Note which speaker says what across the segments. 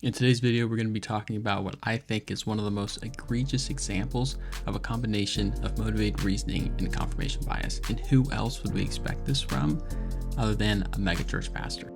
Speaker 1: In today's video, we're going to be talking about what I think is one of the most egregious examples of a combination of motivated reasoning and confirmation bias. And who else would we expect this from other than a megachurch pastor?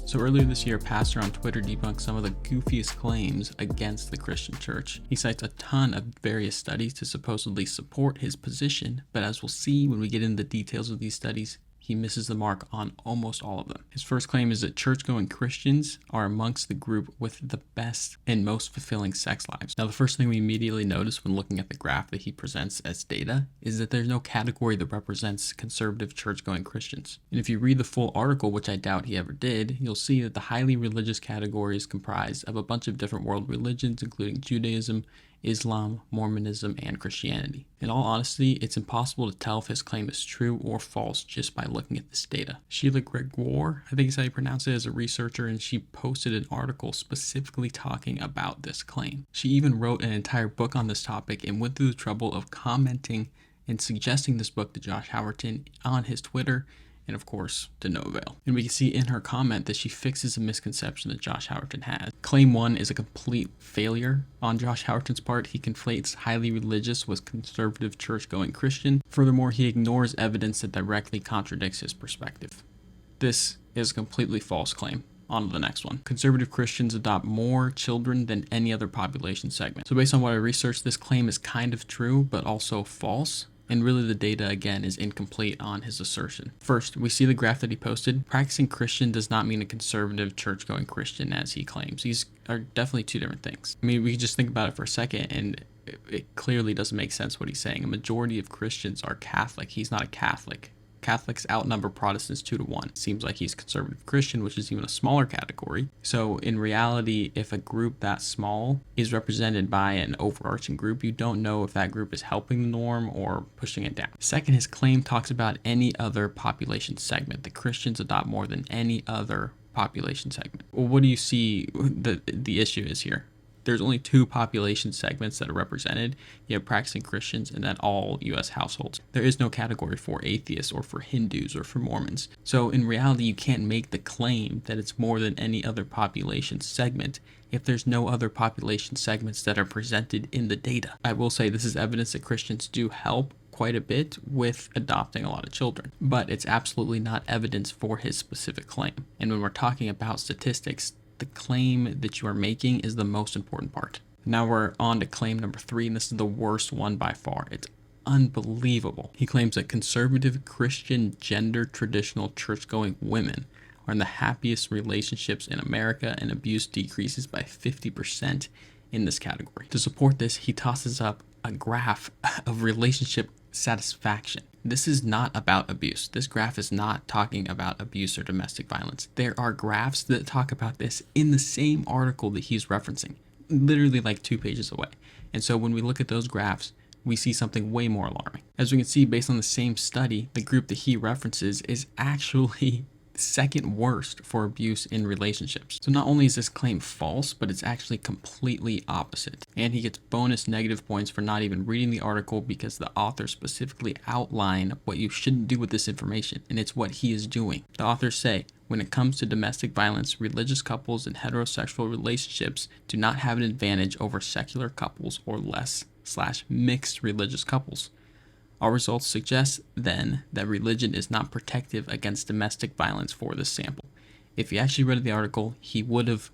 Speaker 1: So earlier this year, a pastor on Twitter debunked some of the goofiest claims against the Christian church. He cites a ton of various studies to supposedly support his position, but as we'll see when we get into the details of these studies, he misses the mark on almost all of them. His first claim is that church-going Christians are amongst the group with the best and most fulfilling sex lives. Now, the first thing we immediately notice when looking at the graph that he presents as data is that there's no category that represents conservative church-going Christians. And if you read the full article, which I doubt he ever did, you'll see that the highly religious category is comprised of a bunch of different world religions, including Judaism, Islam, Mormonism, and Christianity. In all honesty, it's impossible to tell if his claim is true or false just by looking at this data. Sheila Gregoire, I think is how you pronounce it, is a researcher, and she posted an article specifically talking about this claim. She even wrote an entire book on this topic and went through the trouble of commenting and suggesting this book to Josh Howerton on his Twitter, and of course, to no avail. And we can see in her comment that she fixes a misconception that Josh Howerton has. Claim 1 is a complete failure on Josh Howerton's part. He conflates highly religious with conservative church-going Christian. Furthermore, he ignores evidence that directly contradicts his perspective. This is a completely false claim. On to the next one. Conservative Christians adopt more children than any other population segment. So based on what I researched, this claim is kind of true, but also false. And really the data, again, is incomplete on his assertion. First, we see the graph that he posted. Practicing Christian does not mean a conservative church-going Christian, as he claims. These are definitely two different things. I mean, we can just think about it for a second, and it clearly doesn't make sense what he's saying. A majority of Christians are Catholic. He's not a Catholic. Catholics outnumber Protestants 2-1. Seems like he's conservative Christian, which is even a smaller category. So in reality, if a group that small is represented by an overarching group, you don't know if that group is helping the norm or pushing it down. Second, his claim talks about any other population segment. The Christians adopt more than any other population segment. Well, what do you see the issue is here? There's only two population segments that are represented. You have practicing Christians and then all U.S. households. There is no category for atheists or for Hindus or for Mormons. So in reality, you can't make the claim that it's more than any other population segment if there's no other population segments that are presented in the data. I will say this is evidence that Christians do help quite a bit with adopting a lot of children, but it's absolutely not evidence for his specific claim. And when we're talking about statistics, the claim that you are making is the most important part. Now we're on to claim number 3, and this is the worst one by far. It's unbelievable. He claims that conservative Christian gender traditional church-going women are in the happiest relationships in America, and abuse decreases by 50% in this category. To support this, he tosses up a graph of relationship satisfaction. This is not about abuse. This graph is not talking about abuse or domestic violence. There are graphs that talk about this in the same article that he's referencing, literally like 2 pages away. And so when we look at those graphs, we see something way more alarming. As we can see, based on the same study, the group that he references is actually second worst for abuse in relationships. So not only is this claim false, but it's actually completely opposite. And he gets bonus negative points for not even reading the article because the author specifically outline what you shouldn't do with this information, and it's what he is doing. The authors say, when it comes to domestic violence, religious couples and heterosexual relationships do not have an advantage over secular couples or less/mixed religious couples. Our results suggest, then, that religion is not protective against domestic violence for this sample. If he actually read the article, he would have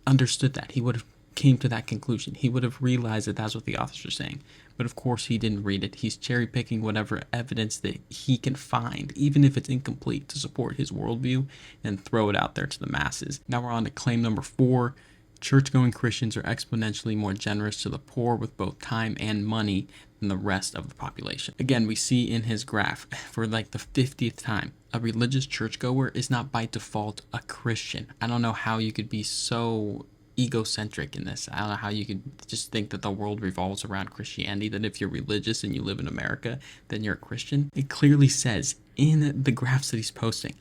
Speaker 1: understood that. He would have came to that conclusion. He would have realized that that's what the authors are saying. But of course, he didn't read it. He's cherry-picking whatever evidence that he can find, even if it's incomplete, to support his worldview and throw it out there to the masses. Now we're on to claim number 4. Church-going Christians are exponentially more generous to the poor with both time and money than the rest of the population. Again, we see in his graph, for like the 50th time, a religious churchgoer is not by default a Christian. I don't know how you could be so egocentric in this. I don't know how you could just think that the world revolves around Christianity, that if you're religious and you live in America, then you're a Christian. It clearly says in the graphs that he's posting,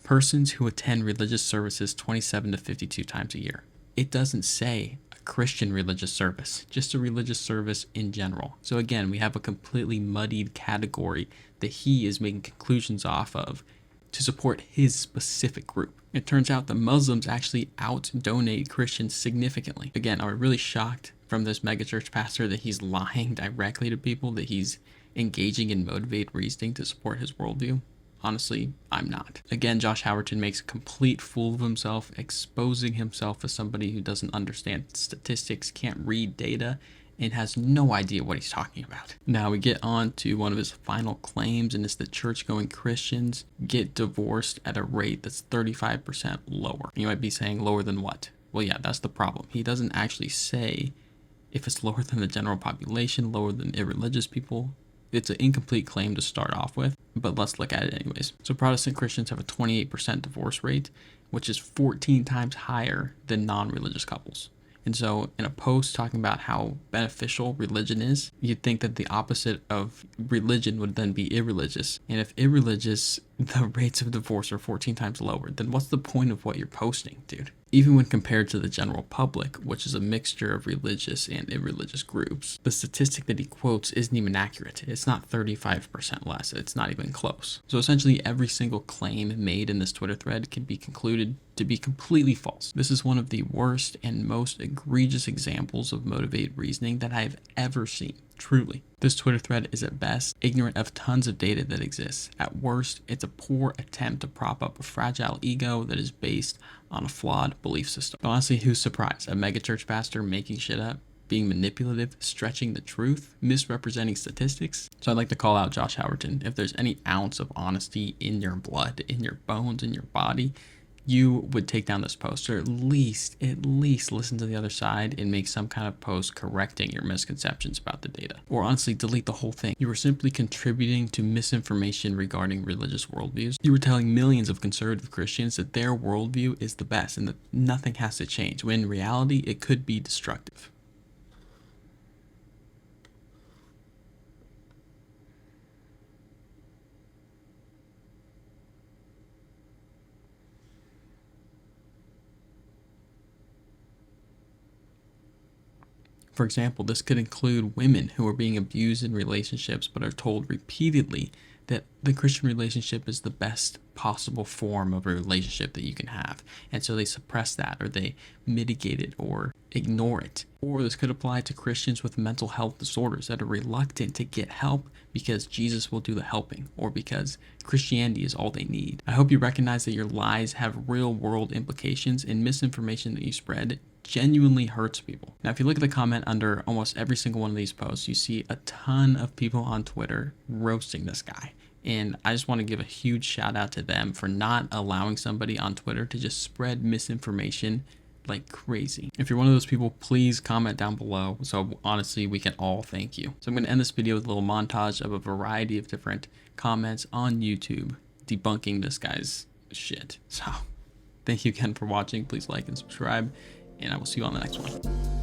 Speaker 1: persons who attend religious services 27 to 52 times a year. It doesn't say a Christian religious service, just a religious service in general. So again, we have a completely muddied category that he is making conclusions off of to support his specific group. It turns out that Muslims actually out-donate Christians significantly. Again, are we really shocked from this megachurch pastor that he's lying directly to people, that he's engaging in motivated reasoning to support his worldview? Honestly, I'm not. Again, Josh Howerton makes a complete fool of himself, exposing himself as somebody who doesn't understand statistics, can't read data, and has no idea what he's talking about. Now we get on to one of his final claims, and it's that church-going Christians get divorced at a rate that's 35% lower. You might be saying, lower than what? Well, yeah, that's the problem. He doesn't actually say if it's lower than the general population, lower than irreligious people. It's an incomplete claim to start off with, but let's look at it anyways. So Protestant Christians have a 28% divorce rate, which is 14 times higher than non-religious couples. And so in a post talking about how beneficial religion is, you'd think that the opposite of religion would then be irreligious. And if irreligious, the rates of divorce are 14 times lower, then what's the point of what you're posting, dude? Even when compared to the general public, which is a mixture of religious and irreligious groups, the statistic that he quotes isn't even accurate. It's not 35% less. It's not even close. So essentially every single claim made in this Twitter thread can be concluded to be completely false. This is one of the worst and most egregious examples of motivated reasoning that I've ever seen. Truly. This Twitter thread is at best ignorant of tons of data that exists. At worst, it's a poor attempt to prop up a fragile ego that is based on a flawed belief system. Honestly, who's surprised? A megachurch pastor making shit up, being manipulative, stretching the truth, misrepresenting statistics. So I'd like to call out Josh Howerton. If there's any ounce of honesty in your blood, in your bones, in your body, you would take down this post, or at least listen to the other side and make some kind of post correcting your misconceptions about the data. Or honestly, delete the whole thing. You were simply contributing to misinformation regarding religious worldviews. You were telling millions of conservative Christians that their worldview is the best and that nothing has to change, when in reality, it could be destructive. For example, this could include women who are being abused in relationships but are told repeatedly that the Christian relationship is the best possible form of a relationship that you can have. And so they suppress that, or they mitigate it, or ignore it. Or this could apply to Christians with mental health disorders that are reluctant to get help because Jesus will do the helping, or because Christianity is all they need. I hope you recognize that your lies have real world implications, and misinformation that you spread genuinely hurts people. Now, if you look at the comment under almost every single one of these posts, you see a ton of people on Twitter roasting this guy. And I just want to give a huge shout out to them for not allowing somebody on Twitter to just spread misinformation like crazy. If you're one of those people, please comment down below, so honestly we can all thank you. So I'm going to end this video with a little montage of a variety of different comments on YouTube debunking this guy's shit. So thank you again for watching. Please like and subscribe, and I will see you on the next one.